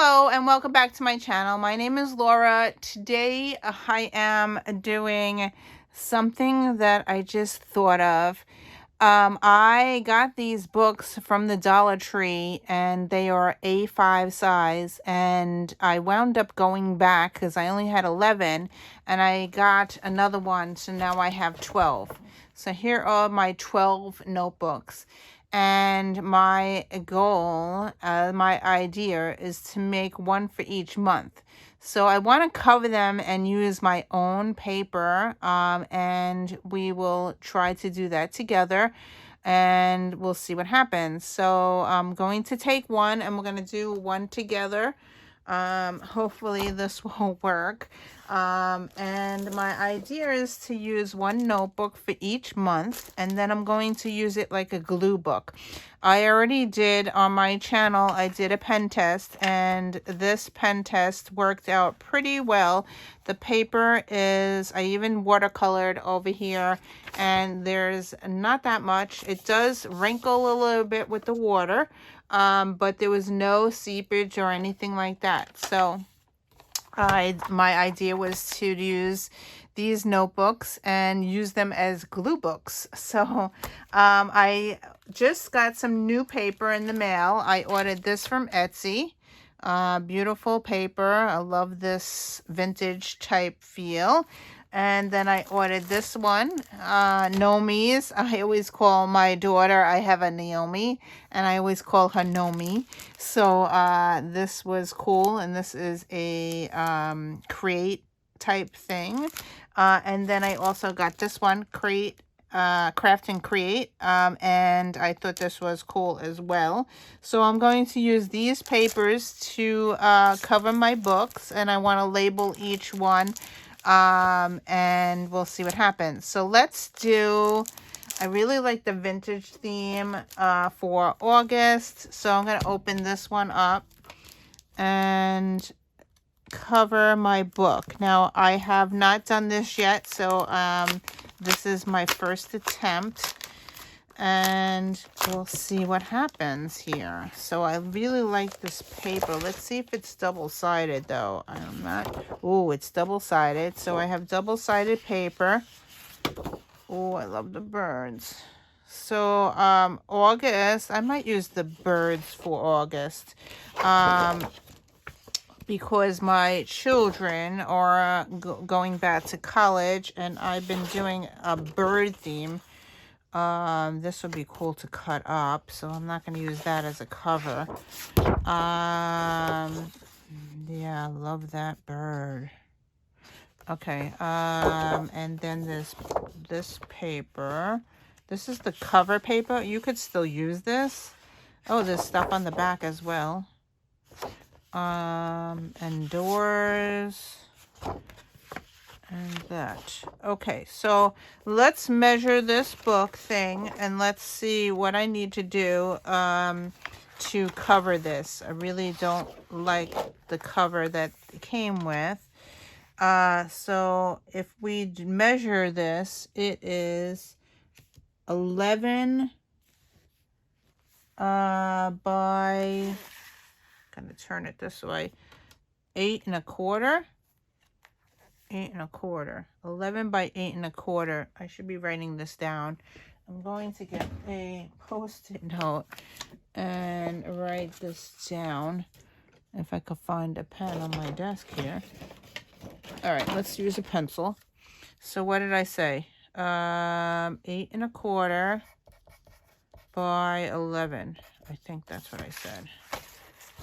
Hello and welcome back to my channel. My name is Laura. Today I am doing something that I just thought of. I got these books from the Dollar Tree and they are A5 size, and I wound up going back because I only had 11 and I got another one, so now I have 12. So here are my 12 notebooks. And my goal, my idea is to make one for each month. So I want to cover them and use my own paper, and we will try to do that together and we'll see what happens. So I'm going to take one and we're going to do one together. Hopefully this will work. And my idea is to use one notebook for each month, and then I'm going to use it like a glue book. I already did on my channel, I did a pen test, and this pen test worked out pretty well. The paper is, I even watercolored over here, and there's not that much. It does wrinkle a little bit with the water, but there was no seepage or anything like that. So my idea was to use these notebooks and use them as glue books. So I just got some new paper in the mail. I ordered this from Etsy. Beautiful paper. I love this vintage type feel. And then I ordered this one, Nomi's. I always call my daughter, I have a Naomi, and I always call her Nomi. So this was cool, and this is a create type thing. And then I also got this one, Create, Craft and Create, and I thought this was cool as well. So I'm going to use these papers to cover my books, and I want to label each one, and we'll see what happens. So let's do, I really like the vintage theme for August, so I'm going to open this one up and cover my book. Now I have not done this yet, so this is my first attempt, and we'll see what happens here. So I really like this paper. Let's see if it's double-sided though. I'm not. Oh, it's double-sided. So I have double-sided paper. Oh, I love the birds. So August, I might use the birds for August. Because my children are going back to college, and I've been doing a bird theme. This would be cool to cut up, so I'm not going to use that as a cover. Yeah, I love that bird. Okay, and then this paper. This is the cover paper. You could still use this. Oh, there's stuff on the back as well. And doors. And that. Okay, so let's measure this book thing and let's see what I need to do to cover this. I really don't like the cover that it came with. So if we measure this, it is 11 by, I'm gonna turn it this way, 8 1/4. 8 1/4. 11 by 8 1/4. I should be writing this down. I'm going to get a post-it note and write this down if I could find a pen on my desk here. All right, let's use a pencil. So what did I say? 8 1/4 by 11. I think that's what I said.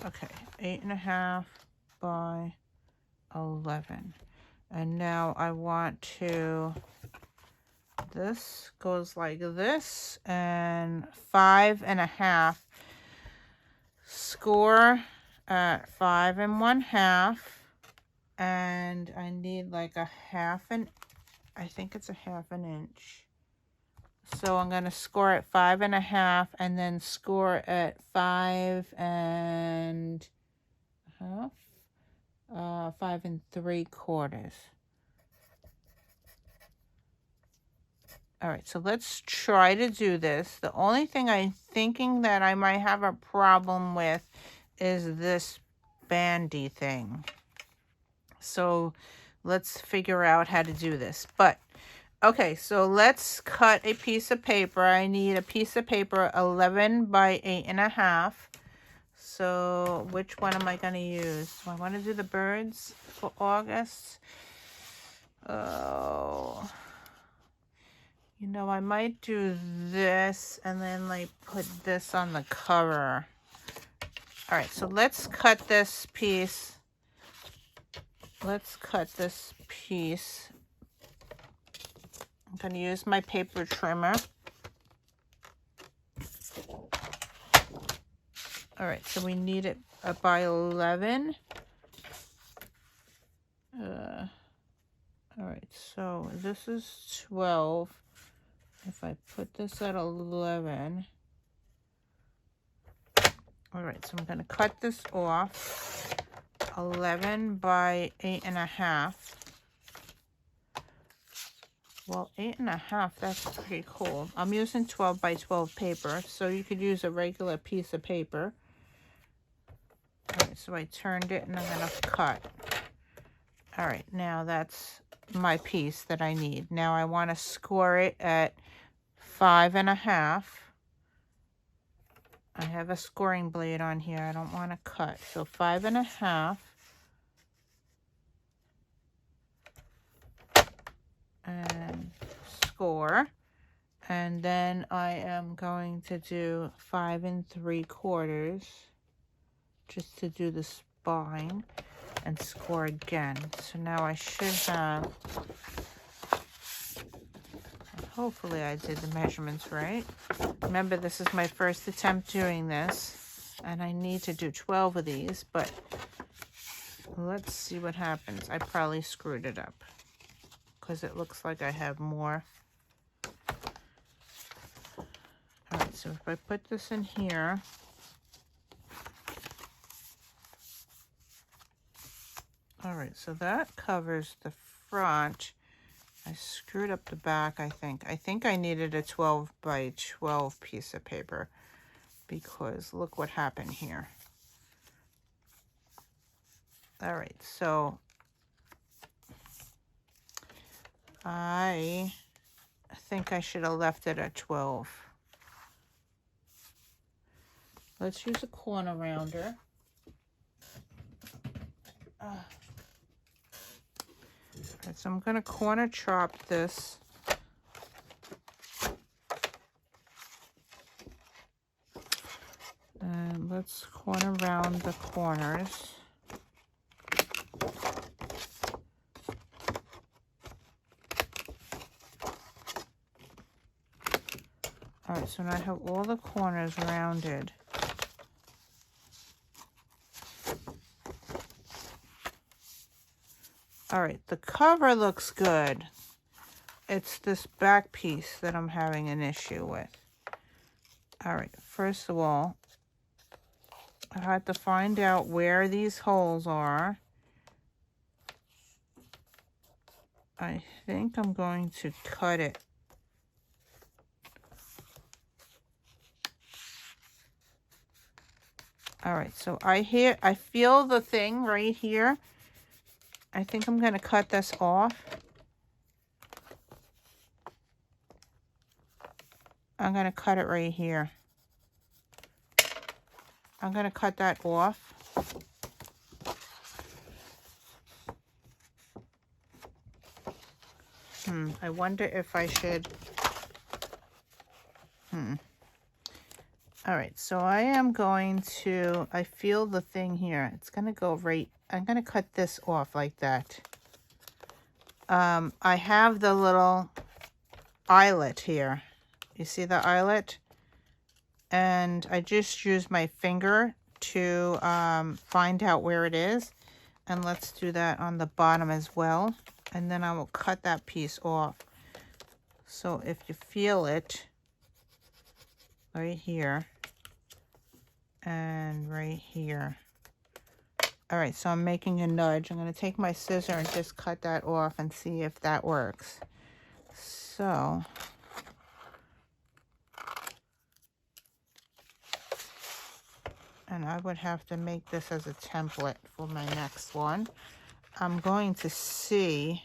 Okay, 8 1/2 by 11. And now I want to, this goes like this, and 5 1/2. Score at 5 1/2. And I need like a I think it's a 1/2 inch. So I'm going to score at 5 1/2 and then score at 5 1/2. 5 3/4. All right, so let's try to do this. The only thing I'm thinking that I might have a problem with is this bandy thing. So let's figure out how to do this. But okay, so let's cut a piece of paper. I need a piece of paper 11 by 8.5. So which one am I going to use? Do I want to do the birds for August? Oh, you know, I might do this and then like put this on the cover. All right, so let's cut this piece. Let's cut this piece. I'm going to use my paper trimmer. All right, so we need it by 11. All right, so this is 12. If I put this at 11. All right, so I'm going to cut this off. 11 by 8.5. Well, 8.5, that's pretty cool. I'm using 12 by 12 paper, so you could use a regular piece of paper. All right, so I turned it and I'm going to cut. All right, now that's my piece that I need. Now I want to score it at 5.5. I have a scoring blade on here. I don't want to cut. So 5.5. And score. And then I am going to do 5 3/4 just to do the spine and score again. So now I should have, hopefully I did the measurements right. Remember, this is my first attempt doing this, and I need to do 12 of these, but let's see what happens. I probably screwed it up because it looks like I have more. All right, so if I put this in here, all right, so that covers the front. I screwed up the back, I think. I think I needed a 12 by 12 piece of paper because look what happened here. All right, so I think I should have left it at 12. Let's use a corner rounder. Right, so I'm going to corner chop this. And let's corner round the corners. All right, so now I have all the corners rounded. All right, the cover looks good. It's this back piece that I'm having an issue with. All right, first of all, I had to find out where these holes are. I think I'm going to cut it. All right, so I feel the thing right here. I think I'm going to cut this off. I'm going to cut it right here. I'm going to cut that off. I wonder if I should. All right, so I am going to, I feel the thing here. It's going to go right, I'm going to cut this off like that. I have the little eyelet here. You see the eyelet? And I just use my finger to find out where it is. And let's do that on the bottom as well. And then I will cut that piece off. So if you feel it, right here and right here. All right, so I'm making a nudge. I'm going to take my scissor and just cut that off and see if that works. So and I would have to make this as a template for my next one. I'm going to see.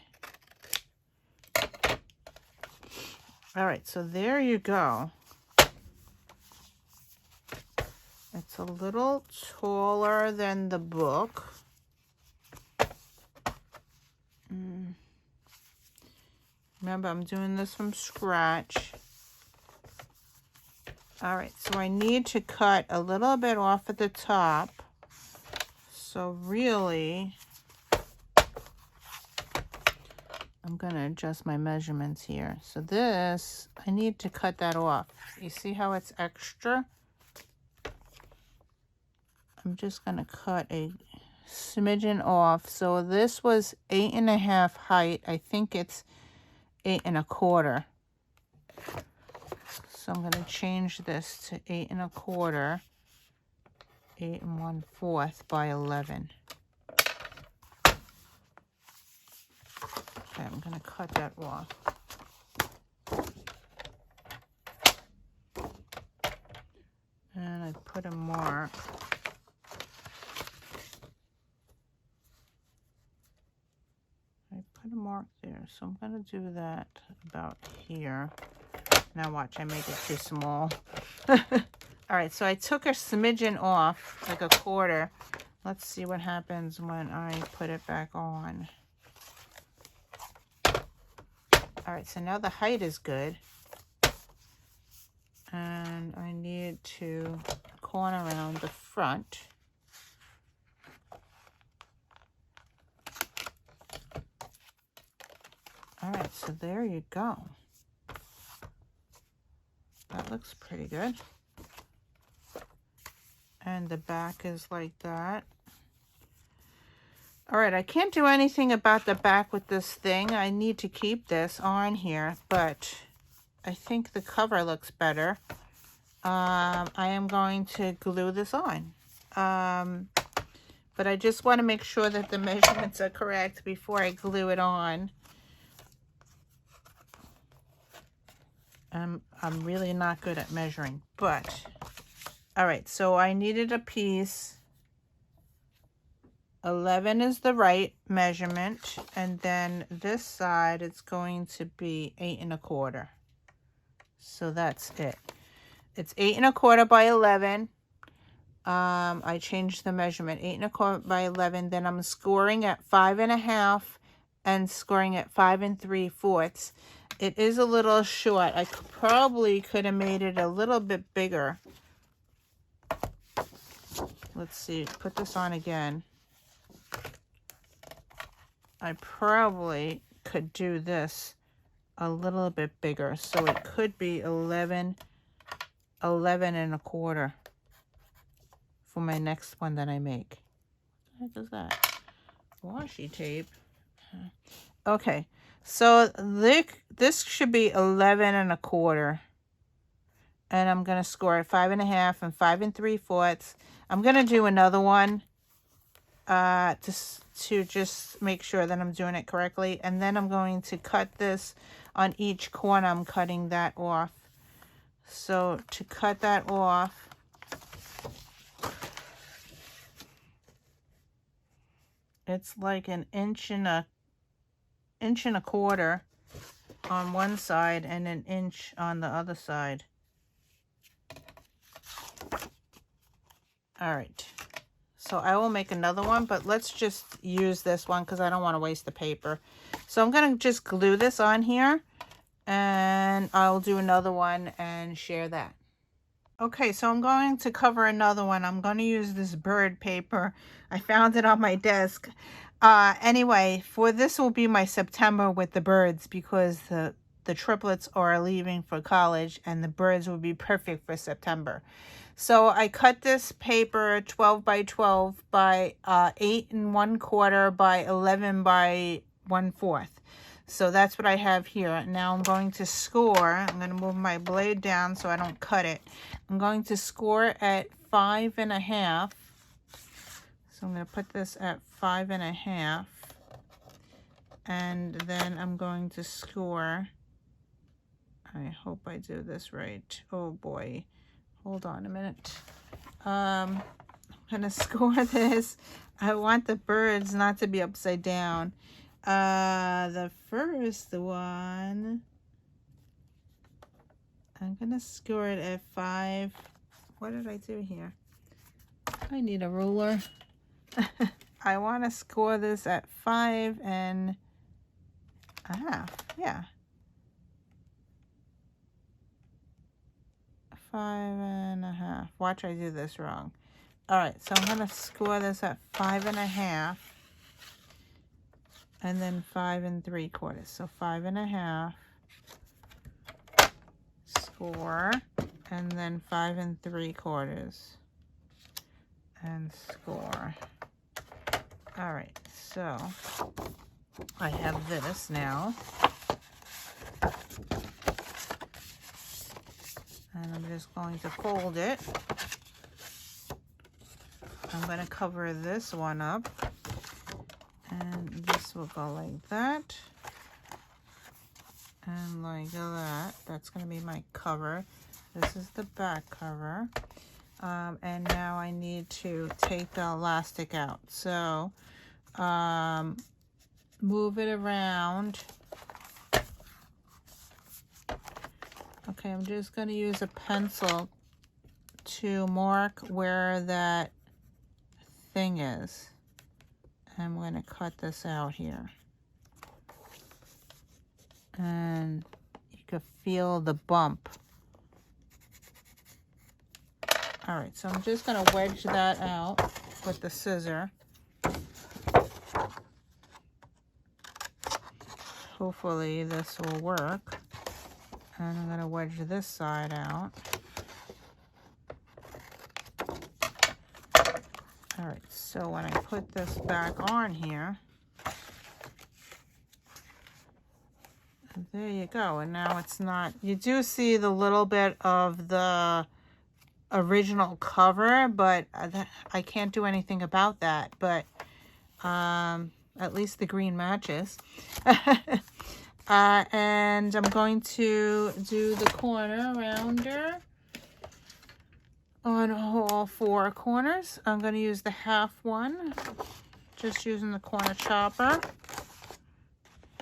All right, so there you go. It's a little taller than the book. Remember, I'm doing this from scratch. All right, so I need to cut a little bit off at the top. So really, I'm going to adjust my measurements here. So this, I need to cut that off. You see how it's extra? I'm just going to cut a smidgen off. So this was 8.5 height. I think it's 8 1/4. So I'm going to change this to 8 1/4, 8 1/4 by 11. Okay, I'm going to cut that off. And I put a mark. I put a mark there, so I'm going to do that about here. Now watch, I make it too small. All right, so I took a smidgen off, like 1/4. Let's see what happens when I put it back on. All right, so now the height is good. And I need to corner around the front. All right, so there you go. That looks pretty good. And the back is like that. All right, I can't do anything about the back with this thing. I need to keep this on here, but I think the cover looks better. I am going to glue this on. But I just want to make sure that the measurements are correct before I glue it on. I'm really not good at measuring, but all right, so I needed a piece. 11 is the right measurement, and then this side it's going to be 8 1/4. So that's it. It's 8 1/4 by 11. I changed the measurement, 8 1/4 by 11. Then I'm scoring at 5 1/2 and scoring at 5 3/4. It is a little short. I probably could have made it a little bit bigger. Let's see, put this on again. I probably could do this a little bit bigger. So it could be 11 1/4 for my next one that I make. What the heck is that? Washi tape. Okay, so this should be 11 1/4. And I'm going to score at 5 1/2 and 5 3/4. I'm going to do another one to just make sure that I'm doing it correctly. And then I'm going to cut this on each corner. I'm cutting that off. So to cut that off, it's like 1 1/4 on one side and 1 inch on the other side. All right, so I will make another one, but let's just use this one because I don't want to waste the paper. So I'm going to just glue this on here, and I'll do another one and share that. Okay, so I'm going to cover another one. I'm going to use this bird paper. I found it on my desk. Anyway, for this will be my September with the birds, because the triplets are leaving for college and the birds will be perfect for September. So I cut this paper 12 by 12 by 8 1/4 by 11 by 1/4. So that's what I have here. Now I'm going to score. I'm going to move my blade down so I don't cut it. I'm going to score at 5 1/2. So I'm going to put this at 5 1/2. And then I'm going to score. I hope I do this right. Oh boy. Hold on a minute. gonna score this. I want the birds not to be upside down. The first one, I'm gonna score it at 5. What did I do here? I need a ruler. I want to score this at 5 1/2. Yeah. 5 1/2. Watch, I do this wrong. All right, so I'm going to score this at 5 1/2. And then 5 3/4. So 5 1/2. Score. And then 5 3/4. And score. All right, so I have this now. And I'm just going to fold it. I'm going to cover this one up. And this will go like that. And like that. That's going to be my cover. This is the back cover. And now I need to take the elastic out. So move it around. Okay, I'm just going to use a pencil to mark where that thing is. I'm going to cut this out here. And you can feel the bump. All right, so I'm just going to wedge that out with the scissor. Hopefully this will work. And I'm going to wedge this side out. All right, so when I put this back on here, there you go. And now it's not, you do see the little bit of the original cover, but I can't do anything about that. But at least the green matches. And I'm going to do the corner rounder on all 4 corners. I'm going to use the half one, just using the corner chopper.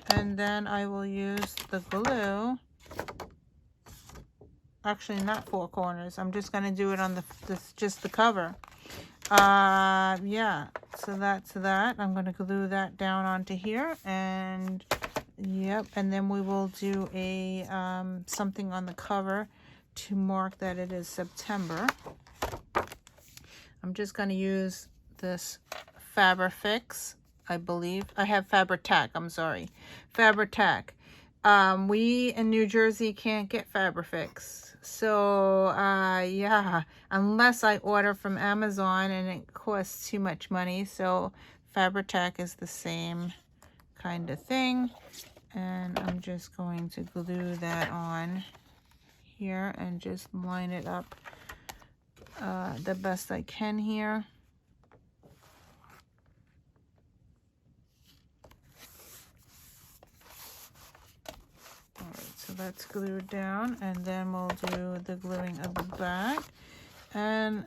And then I will use the glue. Actually, not 4 corners. I'm just going to do it on just the cover. Yeah, so that's that. I'm going to glue that down onto here. And yep, and then we will do a something on the cover to mark that it is September. I'm just going to use this Fabrifix, I believe. I have Fabri-Tac, I'm sorry. Fabri-Tac. We in New Jersey can't get Fabrifix. So, yeah, unless I order from Amazon and it costs too much money. So, Fabri-Tac is the same kind of thing. And I'm just going to glue that on here and just line it up the best I can here. All right, so that's glued down, and then we'll do the gluing of the back. And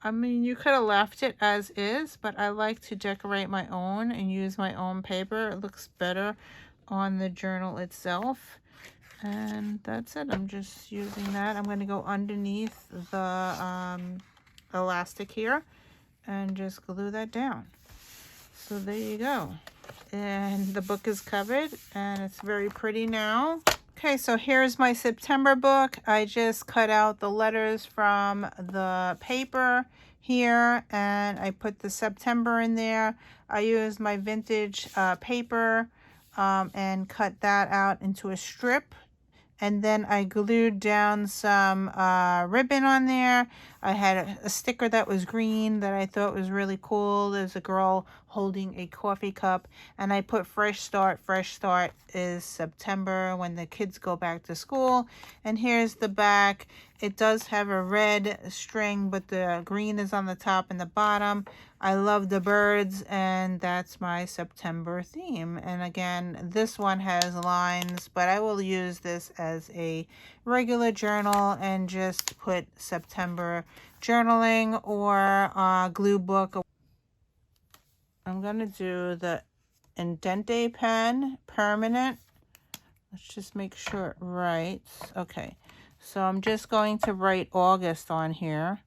I mean, you could have left it as is, but I like to decorate my own and use my own paper. It looks better on the journal itself. And that's it. I'm just using that. I'm going to go underneath the elastic here and just glue that down. So there you go. And the book is covered and it's very pretty now. Okay, so here's my September book. I just cut out the letters from the paper here and I put the September in there. I used my vintage paper and cut that out into a strip. And then I glued down some ribbon on there. I had a sticker that was green that I thought was really cool. There's a girl holding a coffee cup. And I put fresh start. Fresh start is September when the kids go back to school. And here's the back. It does have a red string, but the green is on the top and the bottom. I love the birds, and that's my September theme. And again, this one has lines, but I will use this as a regular journal and just put September journaling or glue book. I'm going to do the Indente pen, permanent. Let's just make sure it writes. Okay, so I'm just going to write August on here.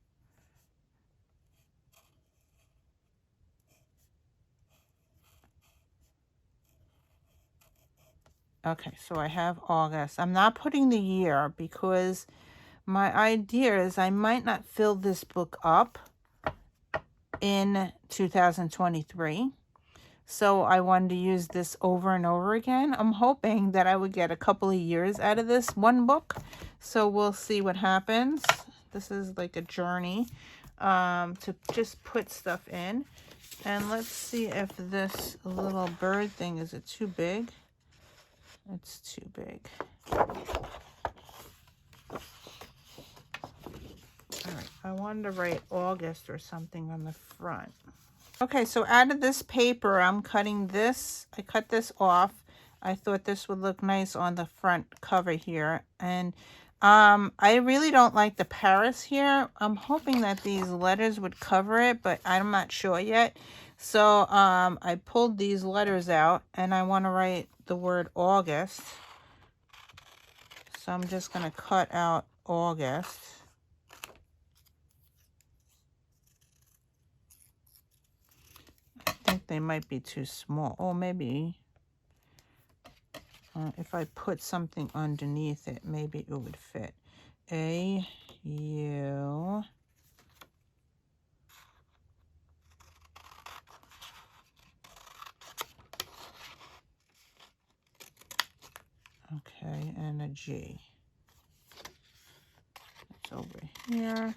Okay, so I have August. I'm not putting the year because my idea is I might not fill this book up in 2023. So I wanted to use this over and over again. I'm hoping that I would get a couple of years out of this one book. So we'll see what happens. This is like a journey to just put stuff in. And let's see if this little bird thing, is it too big? It's too big. All right, I wanted to write August or something on the front. Okay, so out of this paper, I'm cutting this. I cut this off. I thought this would look nice on the front cover here. And I really don't like the Paris here. I'm hoping that these letters would cover it, but I'm not sure yet. So I pulled these letters out, and I want to write the word August. So I'm just going to cut out August. I think they might be too small. Oh, maybe if I put something underneath it, maybe it would fit. A-U. Okay, and a G. It's over here.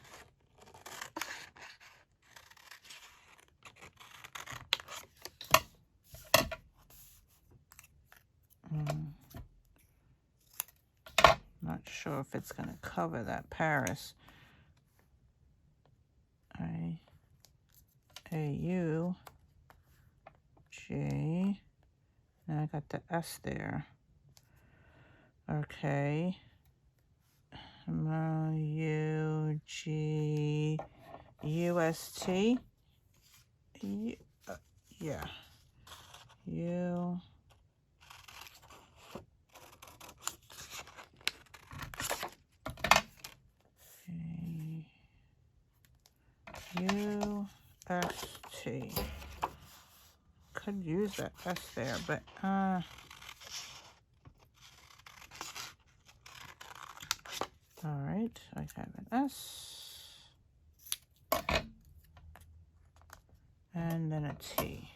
Not sure if it's going to cover that Paris. A-U, G. And I got the S there. Okay. U-G-U-S-T. Yeah. U. U-S-T. Could use that S there, but all right, I have an S and then a T.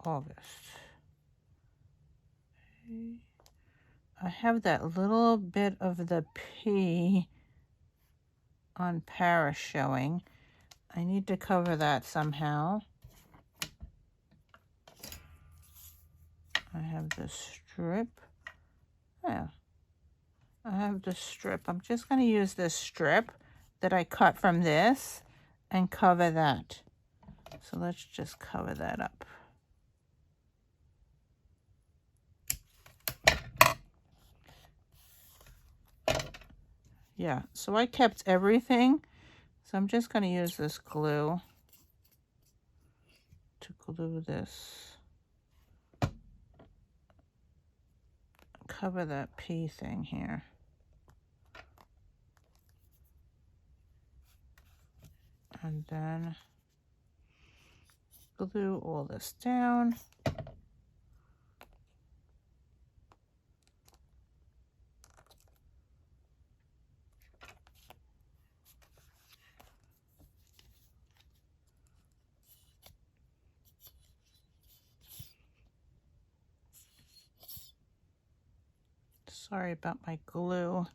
August. I have that little bit of the P on Paris showing. I need to cover that somehow. I have the strip. Yeah, I have the strip. I'm just going to use this strip that I cut from this and cover that. So let's just cover that up. Yeah, so I kept everything. So I'm just going to use this glue to glue this. Cover that P thing here. And then glue all this down. Sorry about my glue.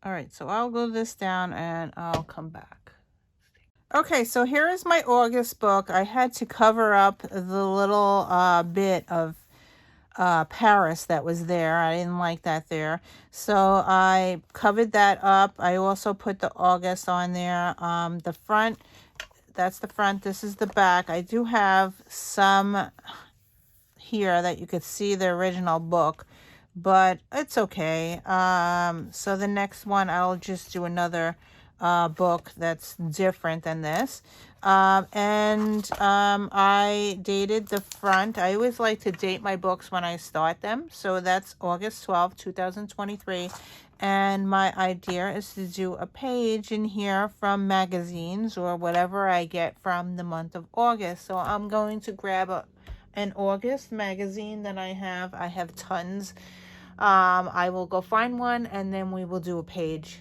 All right, so I'll glue this down and I'll come back. Okay, so here is my August book. I had to cover up the little bit of Paris that was there. I didn't like that there. So I covered that up. I also put the August on there. The front, that's the front. This is the back. I do have some here that you could see the original book, but it's okay. So the next one, I'll just do another book that's different than this. I dated the front. I always like to date my books when I start them. So that's August 12th, 2023. And my idea is to do a page in here from magazines or whatever I get from the month of August. So I'm going to grab an August magazine that I have. I have tons. I will go find one and then we will do a page.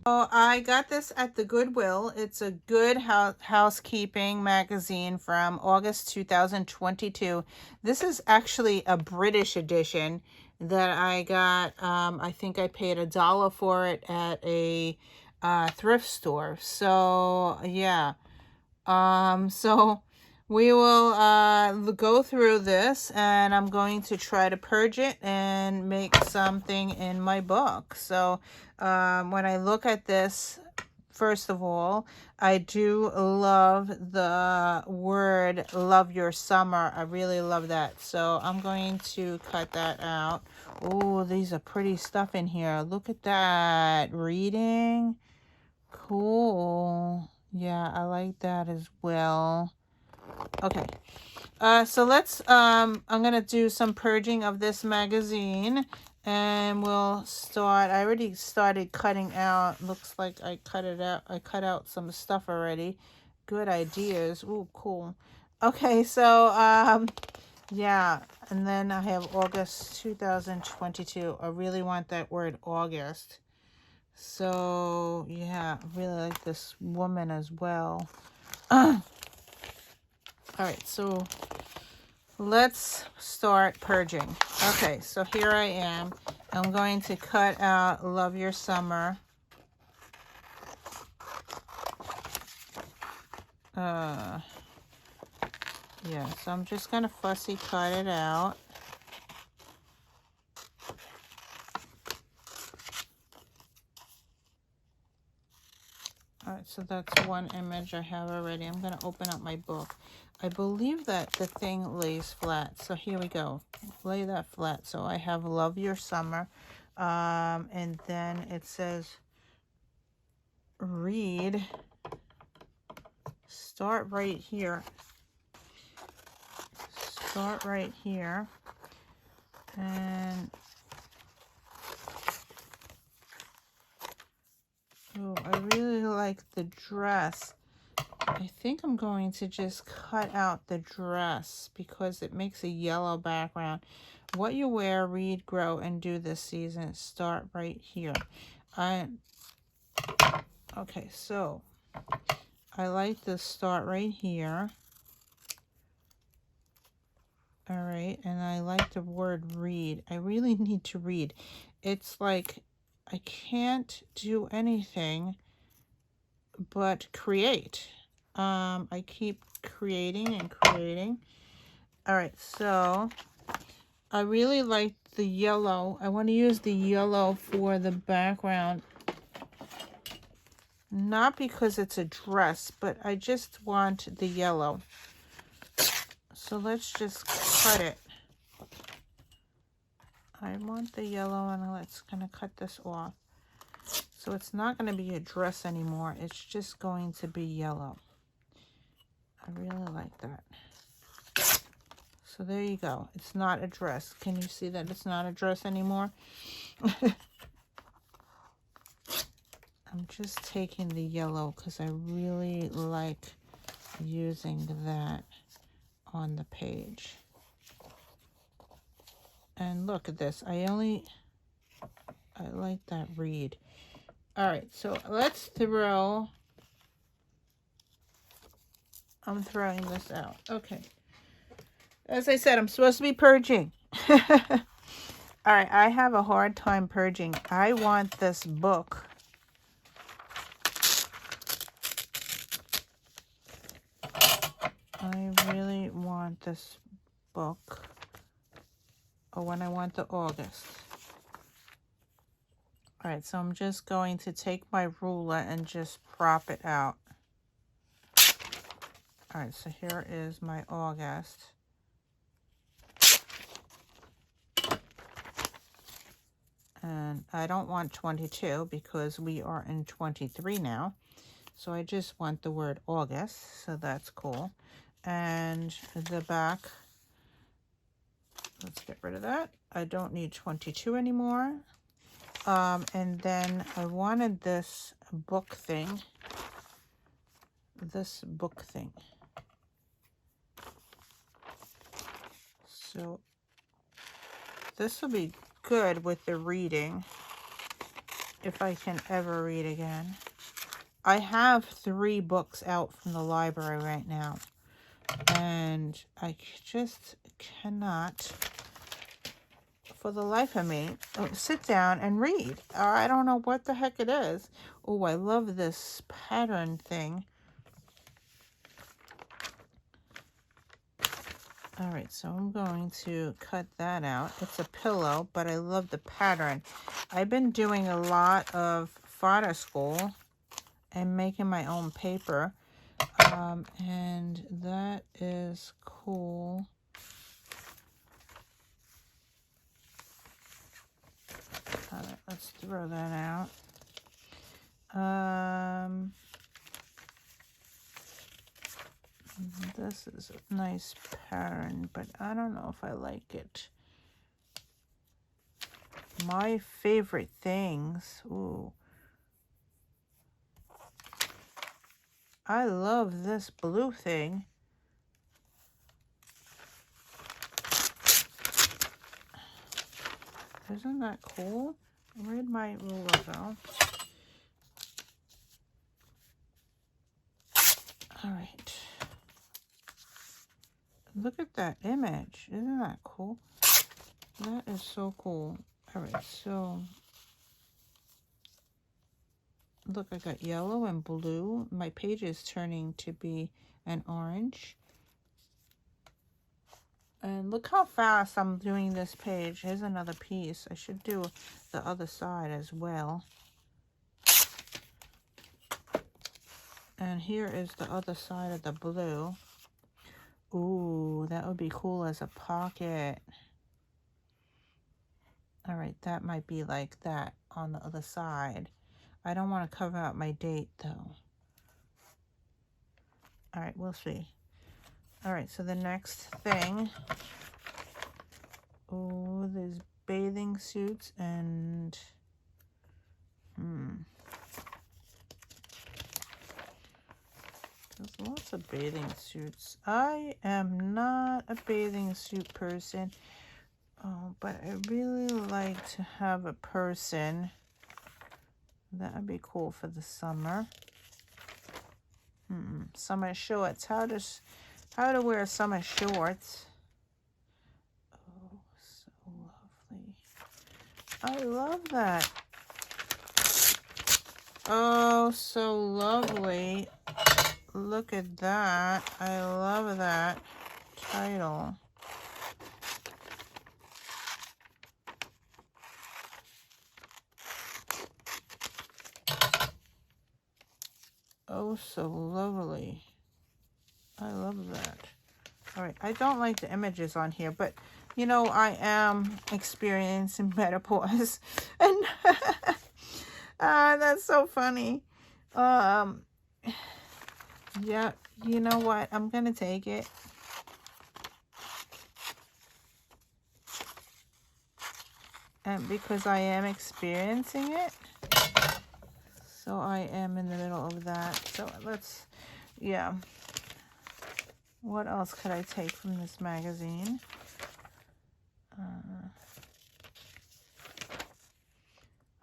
Oh, I got this at the Goodwill. It's a Good Housekeeping magazine from August 2022. This is actually a British edition that I got. I think I paid $1 for it at a thrift store. So yeah. So we will go through this, and I'm going to try to purge it and make something in my book. So when I look at this, first of all, I do love the word "love your summer." I really love that. So I'm going to cut that out. Oh, these are pretty stuff in here. Look at that. Reading. Cool. Yeah, I like that as well. Okay. So let's, I'm going to do some purging of this magazine, and we'll start. I already started cutting out. Looks like I cut it out. I cut out some stuff already. Good ideas. Ooh, cool. Okay, so, yeah, and then I have August 2022. I really want that word August. So, yeah, I really like this woman as well. All right, so let's start purging. Okay, so here I am. I'm going to cut out Love Your Summer. Yeah, so I'm just going to fussy cut it out. All right, so that's one image I have already. I'm going to open up my book. I believe that the thing lays flat. So here we go. Lay that flat. So I have Love Your Summer. And then it says read. Start right here. Start right here. And oh, I really like the dress. I think I'm going to just cut out the dress because it makes a yellow background. What you wear, read, grow, and do this season. Start right here. Okay, so I like the start right here. All right, and I like the word read. I really need to read. It's like I can't do anything but create. I keep creating and creating. All right, so I really like the yellow. I want to use the yellow for the background. Not because it's a dress, but I just want the yellow. So let's just cut it. I want the yellow, and let's gonna cut this off. So it's not going to be a dress anymore. It's just going to be yellow. I really like that. So there you go. It's not a dress. Can you see that it's not a dress anymore? I'm just taking the yellow because I really like using that on the page. And look at this. I like that read. All right, so let's throw. I'm throwing this out. Okay. As I said, I'm supposed to be purging. All right, I have a hard time purging. I want this book. I really want this book. Oh, when I want the August. All right, so I'm just going to take my ruler and just prop it out. All right, so here is my August. And I don't want 22 because we are in 23 now. So I just want the word August, so that's cool. And the back, let's get rid of that. I don't need 22 anymore. And then I wanted this book thing. So this will be good with the reading, if I can ever read again. I have 3 books out from the library right now, and I just cannot, for the life of me, sit down and read. I don't know what the heck it is. Oh, I love this pattern thing. All right, so I'm going to cut that out. It's a pillow, but I love the pattern. I've been doing a lot of photo school and making my own paper. And that is cool. All right, let's throw that out. This is a nice pattern, but I don't know if I like it. My favorite things. Ooh. I love this blue thing. Isn't that cool? Where'd my ruler go? All right. Look at that image. Isn't that cool? That is so cool. All right, so look, I got yellow and blue. My page is turning to be an orange. And look how fast I'm doing this page. Here's another piece. I should do the other side as well. And here is the other side of the blue. Ooh, that would be cool as a pocket. All right, that might be like that on the other side. I don't want to cover up my date though. All right, we'll see. All right, so the next thing. Oh, there's bathing suits and there's lots of bathing suits. I am not a bathing suit person. Oh, but I really like to have a person. That would be cool for the summer. Summer shorts. How to wear summer shorts. Oh, so lovely. I love that. Oh, so lovely. Look at that. I love that title. Oh, so lovely. I love that. All right, I don't like the images on here, but you know, I am experiencing menopause. And that's so funny. Yeah, you know what? I'm going to take it. And because I am experiencing it. So I am in the middle of that. So let's, yeah. What else could I take from this magazine?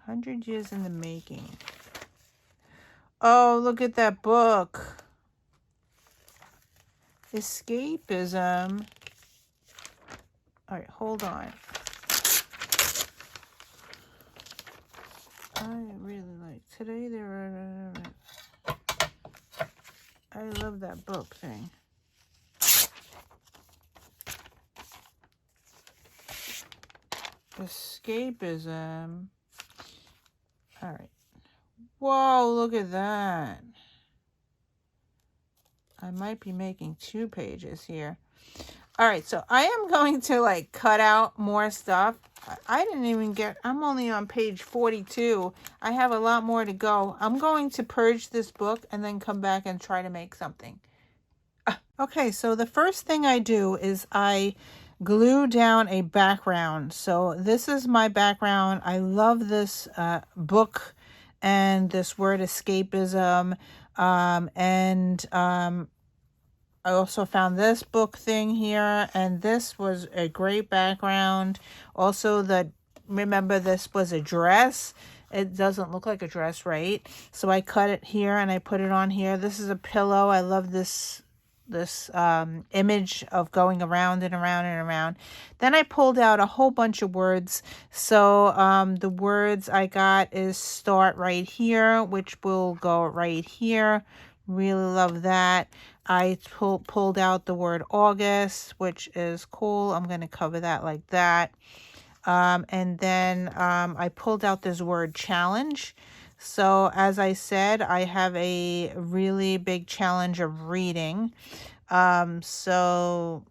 100 Years in the Making. Oh, look at that book. Escapism. All right, hold on. I really like today. I love that book thing. Escapism. All right. Whoa, look at that. I might be making 2 pages here. All right, so I am going to like cut out more stuff. I didn't even get, I'm only on page 42. I have a lot more to go. I'm going to purge this book and then come back and try to make something. Okay, so the first thing I do is I glue down a background. So this is my background. I love this book and this word escapism. I also found this book thing here, and this was a great background. Also, remember this was a dress. It doesn't look like a dress, right? So I cut it here and I put it on here. This is a pillow. I love this image of going around and around and around. Then I pulled out a whole bunch of words. So the words I got is start right here, which will go right here. Really love that. I pulled out the word August, which is cool. I'm going to cover that like that. And then I pulled out this word challenge. So as I said, I have a really big challenge of reading. So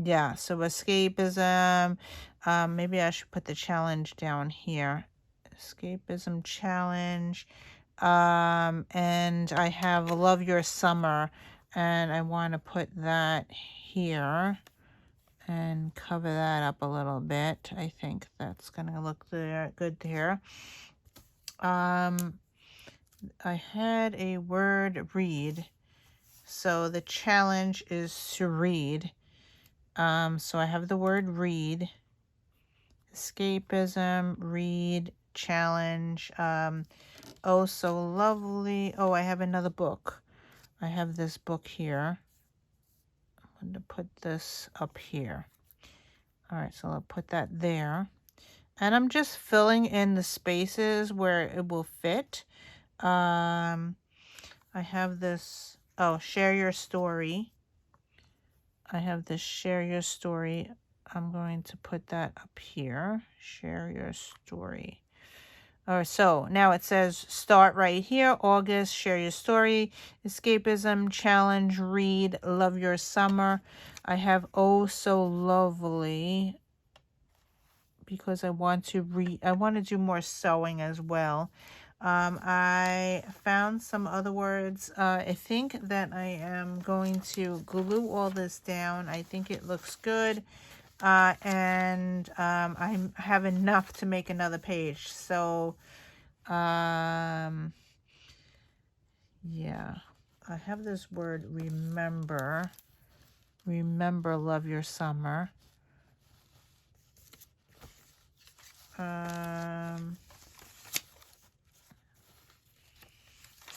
escapism. Maybe I should put the challenge down here. Escapism challenge. And I have love your summer, and I want to put that here and cover that up a little bit. I think that's gonna look good there. I had a word read, so the challenge is to read. So I have the word read, escapism, read, challenge. Oh, so lovely. Oh, I have another book. I have this book here. I'm going to put this up here. All right, so I'll put that there. And I'm just filling in the spaces where it will fit. I have this, share your story. I have this share your story. I'm going to put that up here. Share your story. So now it says start right here. August, share your story, escapism, challenge, read, love your summer. I have oh so lovely because I want to read. I want to do more sewing as well. I found some other words. I think that I am going to glue all this down. I think it looks good. And I have enough to make another page. So, yeah, I have this word remember. Remember, love your summer.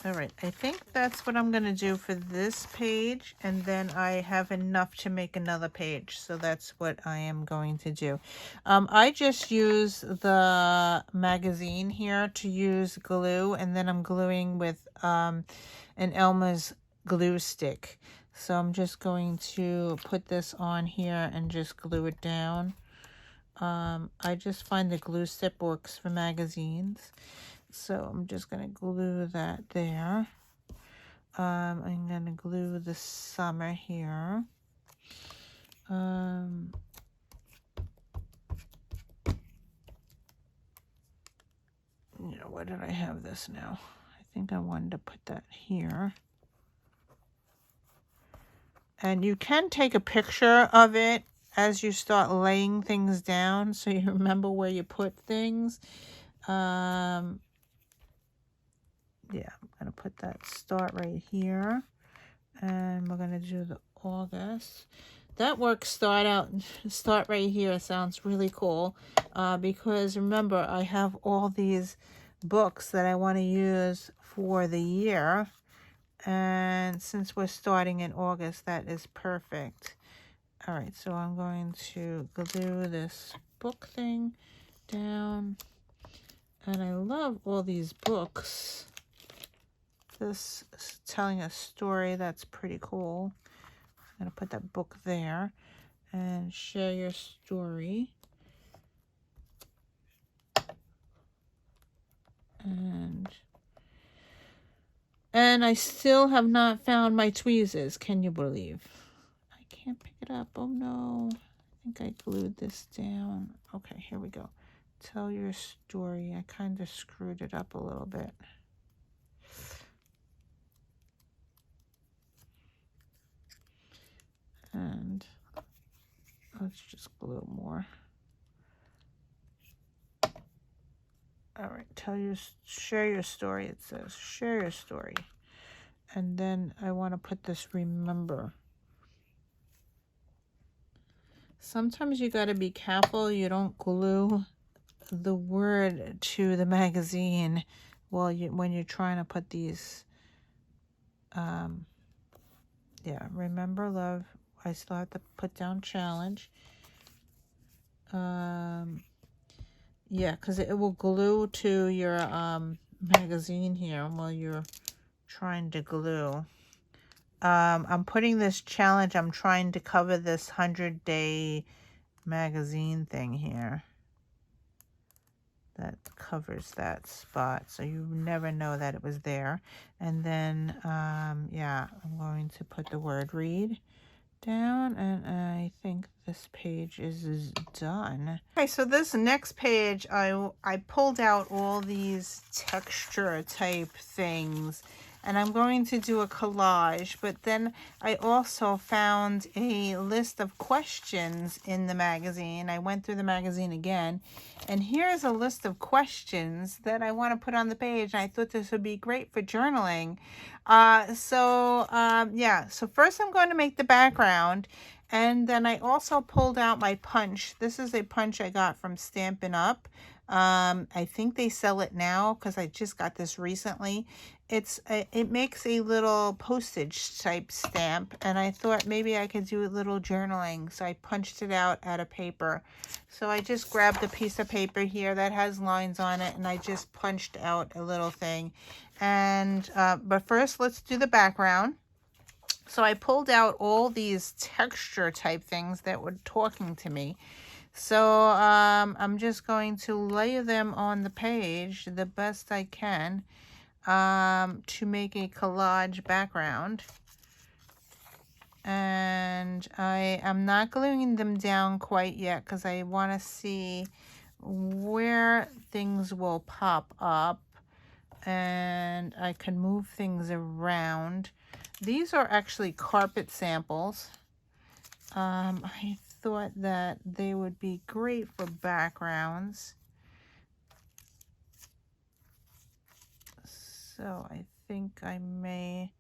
All right, I think that's what I'm going to do for this page, and then I have enough to make another page, so that's what I am going to do. I just use the magazine here to use glue, and then I'm gluing with an Elmer's glue stick. So I'm just going to put this on here and just glue it down. I just find the glue stick works for magazines. So I'm just going to glue that there. I'm going to glue the summer here. Where did I have this now? I think I wanted to put that here. And you can take a picture of it as you start laying things down so you remember where you put things. Yeah, I'm going to put that start right here. And we're going to do the August. That works start right here sounds really cool. Because remember, I have all these books that I want to use for the year. And since we're starting in August, that is perfect. All right, so I'm going to glue this book thing down. And I love all these books. This is telling a story. That's pretty cool. I'm going to put that book there. And share your story. And I still have not found my tweezers. Can you believe? I can't pick it up. Oh no. I think I glued this down. Okay, here we go. Tell your story. I kind of screwed it up a little bit. And let's just glue more. All right, share your story. It says, share your story. And then I want to put this remember. Sometimes you got to be careful you don't glue the word to the magazine when you're trying to put these. Yeah, remember, love. I still have to put down challenge. Yeah, because it will glue to your magazine here while you're trying to glue. I'm putting this challenge. I'm trying to cover this 100-day magazine thing here. That covers that spot, so you never know that it was there. And then, yeah, I'm going to put the word read down, and I think this page is done. Okay, so this next page, I pulled out all these texture type things, and I'm going to do a collage, but then I also found a list of questions in the magazine. I went through the magazine again, and here's a list of questions that I want to put on the page, and I thought this would be great for journaling. Yeah, so first I'm going to make the background, and then I also pulled out my punch. This is a punch I got from Stampin' Up. I think they sell it now because I just got this recently. It makes a little postage type stamp, and I thought maybe I could do a little journaling, so I punched it out out of paper. So I just grabbed a piece of paper here that has lines on it, and I just punched out a little thing. And but first, let's do the background. So I pulled out all these texture type things that were talking to me. So I'm just going to lay them on the page the best I can to make a collage background. And I am not gluing them down quite yet because I want to see where things will pop up, and I can move things around. These are actually carpet samples. I thought that they would be great for backgrounds. So I think I may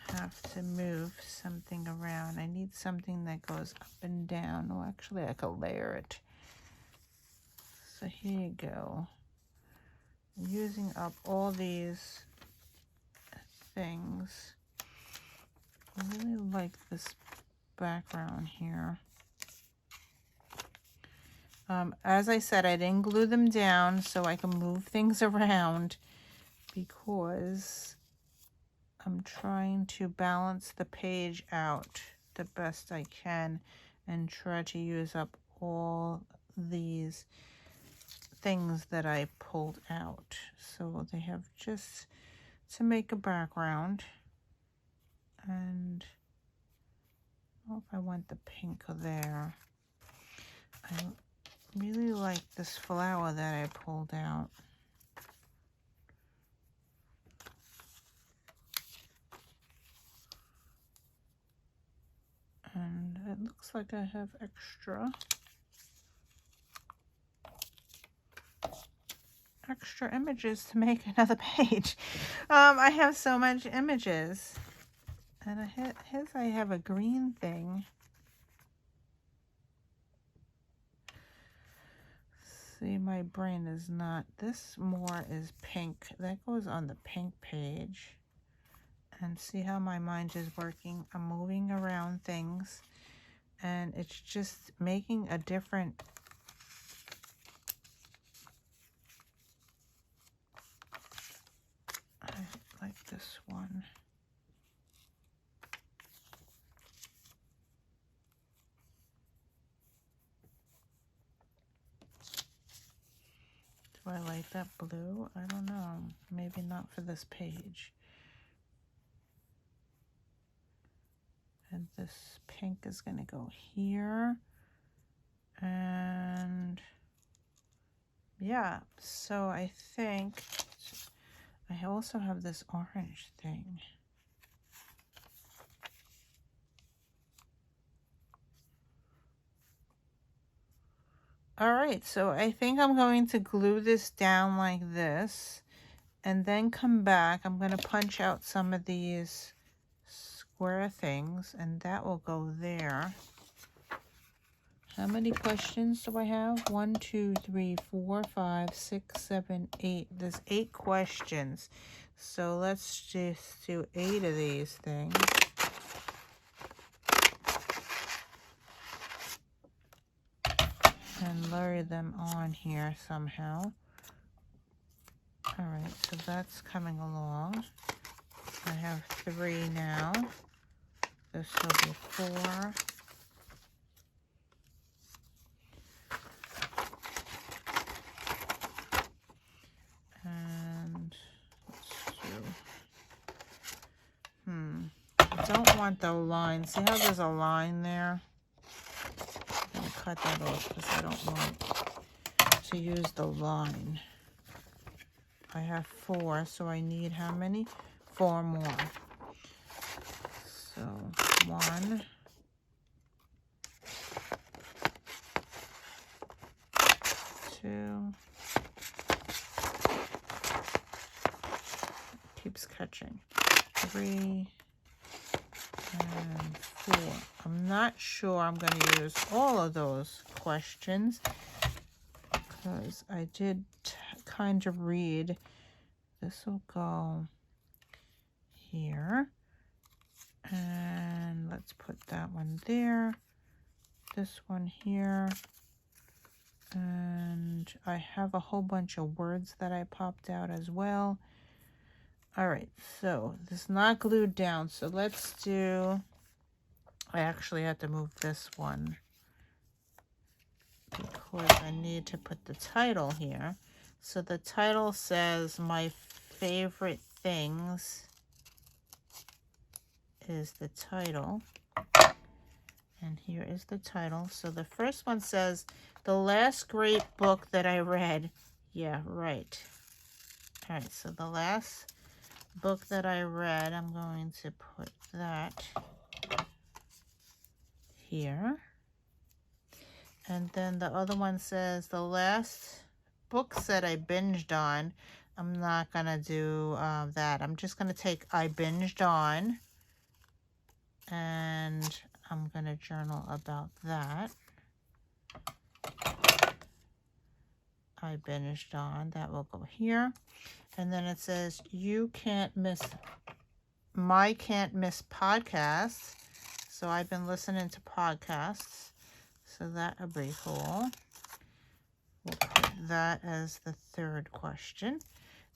have to move something around. I need something that goes up and down. Oh, actually I could layer it. So here you go. I'm using up all these things. I really like this background here. As I said, I didn't glue them down so I can move things around because I'm trying to balance the page out the best I can and try to use up all these things that I pulled out. So they have just to make a background. And I don't know if I want the pink there. I really like this flower that I pulled out. And it looks like I have extra images to make another page. I have so much images. And I have a green thing. See, my brain is not. This more is pink. That goes on the pink page. And see how my mind is working. I'm moving around things. And it's just making a different I like that blue? I don't know. Maybe not for this page. And this pink is going to go here. And yeah, so I think I also have this orange thing. All right, so I think I'm going to glue this down like this and then come back. I'm going to punch out some of these square things and that will go there. How many questions do I have? 1, 2, 3, 4, 5, 6, 7, 8. There's 8 questions. So let's just do 8 of these things. And layer them on here somehow. All right, so that's coming along. I have 3 now. This will be 4. And let's do, I don't want the line. See how there's a line there? I'm going to cut that off because I don't want to use the line. I have 4, so I need how many? 4 more. So 1, 2, keeps catching, 3, and 4. I'm not sure I'm going to use all of those questions because I did kind of read. This will go here, and let's put that one there, this one here, and I have a whole bunch of words that I popped out as well. All right, so this is not glued down, so let's do, I actually had to move this one because I need to put the title here. So the title says my favorite things is the title. And here is the title. So the first one says, the last great book that I read. Yeah, right. All right, so the last book that I read, I'm going to put that here. And then the other one says, the last books that I binged on. I'm not going to do that. I'm just going to take I binged on. And I'm going to journal about that. I binged on. That will go here. And then it says, you can't miss, my can't miss podcasts. So I've been listening to podcasts. So that would be cool. We'll put that as the 3rd question.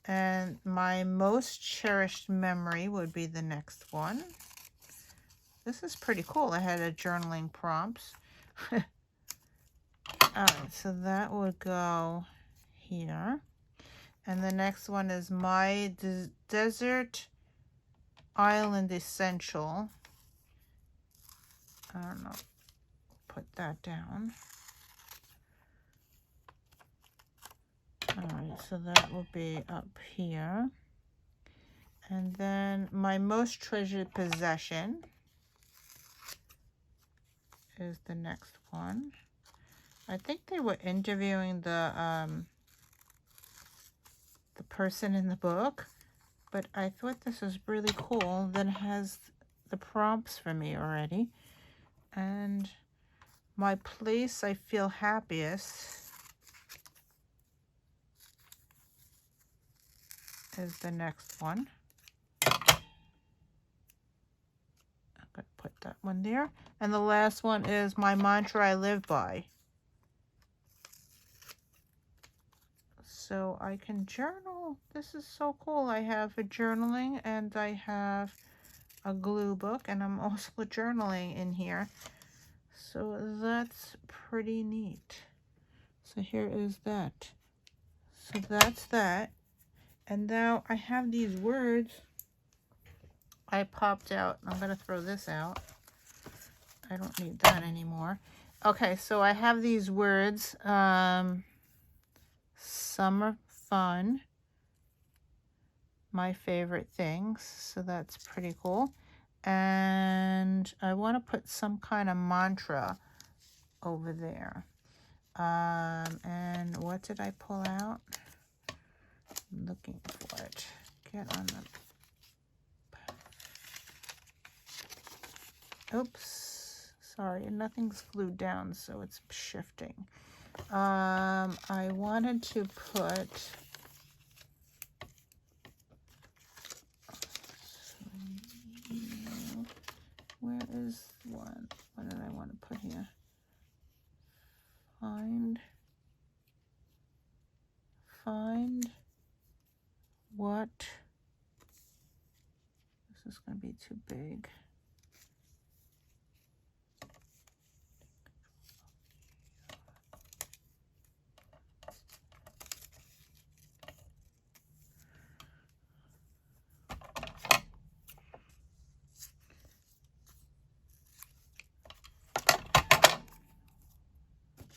And my most cherished memory would be the next one. This is pretty cool. I had a journaling prompts. All right, so that would go here. And the next one is my desert island essential. I don't know. Put that down. All right, so that will be up here. And then my most treasured possession is the next one. I think they were interviewing the person in the book, but I thought this was really cool. Then it has the prompts for me already. And my place I feel happiest is the next one. I'm going to put that one there. And the last one is my mantra I live by. So I can journal. This is so cool. I have a journaling and I have a glue book, and I'm also journaling in here. So that's pretty neat. So here is that. So that's that. And now I have these words I popped out. I'm going to throw this out. I don't need that anymore. Okay, so I have these words. Summer fun. My favorite things. So that's pretty cool. And I want to put some kind of mantra over there. And what did I pull out? I'm looking for it. Get on the... Oops. Sorry, nothing's glued down, so it's shifting. I wanted to put... Where is one? What did I want to put here? Find what? This is going to be too big.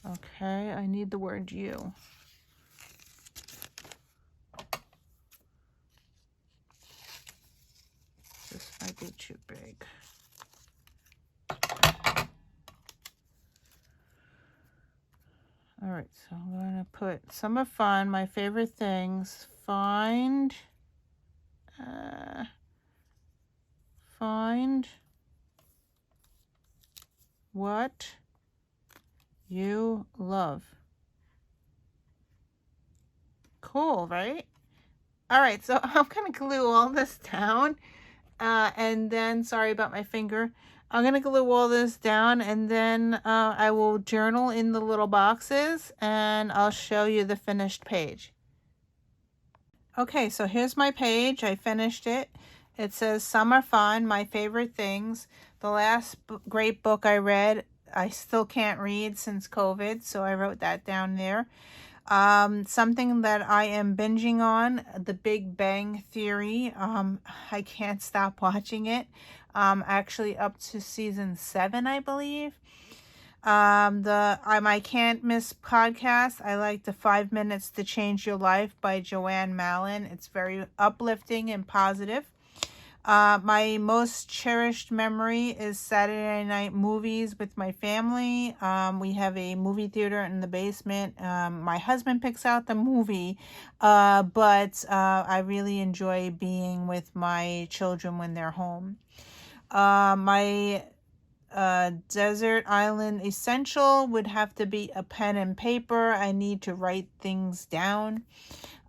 Okay, I need the word you. This might be too big. All right, so I'm going to put summer fun, my favorite things, find what you love. Cool, right? All right, so I'm going to glue all this down. And then, sorry about my finger. I'm going to glue all this down, and then I will journal in the little boxes, and I'll show you the finished page. Okay, so here's my page. I finished it. It says Summer Fun, My Favorite Things. The last great book I read, I still can't read since COVID, so I wrote that down there. Something that I am binging on, The Big Bang Theory. I can't stop watching it. Actually up to season 7, I believe. I Can't Miss podcast. I like the 5 Minutes to Change Your Life by Joanne Mallon. It's very uplifting and positive. My most cherished memory is Saturday night movies with my family. We have a movie theater in the basement. My husband picks out the movie, but I really enjoy being with my children when they're home. My desert island essential would have to be a pen and paper. I need to write things down.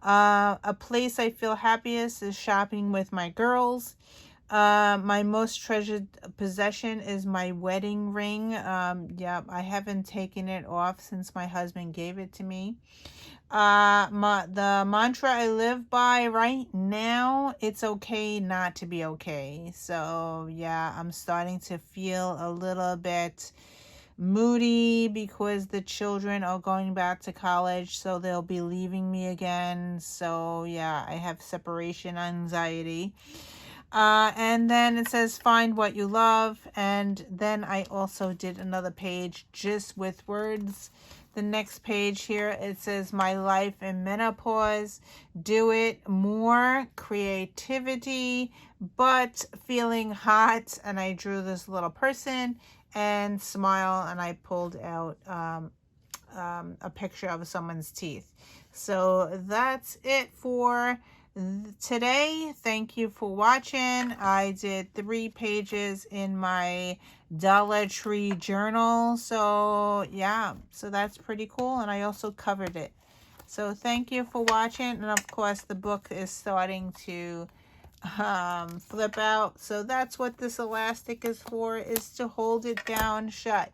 A place I feel happiest is shopping with my girls. My most treasured possession is my wedding ring. Yeah, I haven't taken it off since my husband gave it to me. The mantra I live by right now, it's okay not to be okay. So yeah, I'm starting to feel a little bit moody because the children are going back to college, so they'll be leaving me again. So yeah, I have separation anxiety. And then it says find what you love, and then I also did another page just with words. The next page here, it says my life in menopause, do it more, creativity, but feeling hot, and I drew this little person, and smile, and I pulled out a picture of someone's teeth. So that's it for today. Thank you for watching. I did 3 pages in my Dollar Tree journal. So yeah, so that's pretty cool. And I also covered it. So thank you for watching. And of course the book is starting to flip out. So that's what this elastic is for, is to hold it down shut.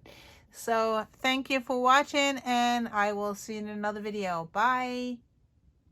So thank you for watching, and I will see you in another video. Bye.